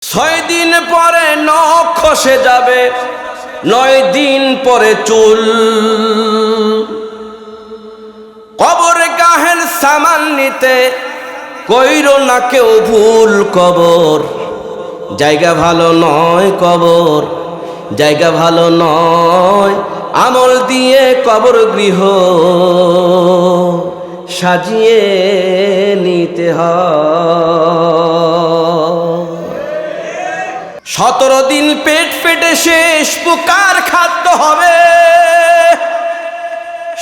6 দিন পরে নখ খসে যাবে, 9 দিন পরে চুল। কবরে গাহের সামান নিতে কইরো না কেউ ভুল। কবর জায়গা ভালো নয়, কবর জায়গা ভালো নয়। আমল দিয়ে কবর গৃহ সাজিয়ে নিতে হয়। 17 দিন পেট ফেটে শেষ, পোকার খাদ্য হবে।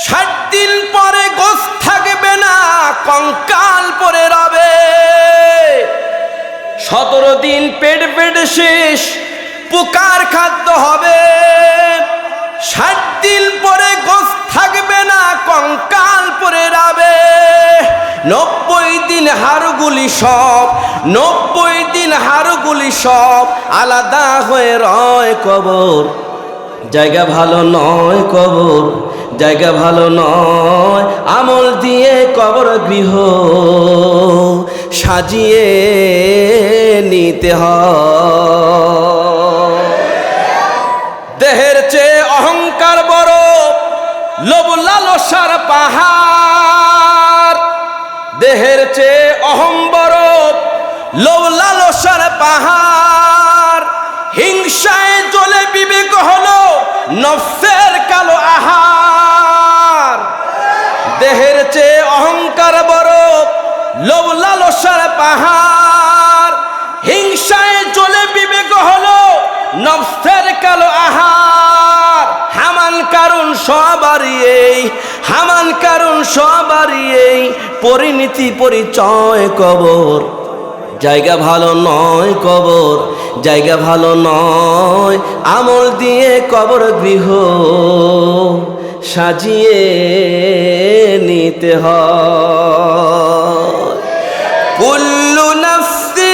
60 দিন পরে গোশ থাকবে না, কঙ্কাল পরে রবে। 17 দিন পেট ফেটে শেষ, পোকার খাদ্য হবে। 60 দিন পরে গোশ থাকবে না, কঙ্কাল পরে রবে। 90 দিন হাড়গুলি সব, 90 দিন হাড়গুলি সব আলাদা হয়ে রয়। কবর জায়গা ভালো নয়, কবর জায়গা ভালো নয়। আমল দিয়ে কবর গৃহ সাজিয়ে নিতে হয়। দেহের চেয়ে অহংকার বড়, লোভ লালসার পাহাড়। দেহের চেয়ে অহং বড়, লোভ লালসার পাহাড়। হিংসায় জ্বলে বিবেক হলো নফসের কালো আহার। দেহের চেয়ে অহংকার বড়, লোভ লালসার পাহাড়। হিংসায় জ্বলে বিবেক হলো নফসের কালো আহার। হামান কারণ সবারই এই, হামান কারণ সবারই এই পরিণতি পরিচয়। কবর জায়গা ভালো নয়, কবর জায়গা ভালো নয়। আমল দিয়ে কবর গৃহ সাজিয়ে নিতে হয়। কুল্লু নাফসি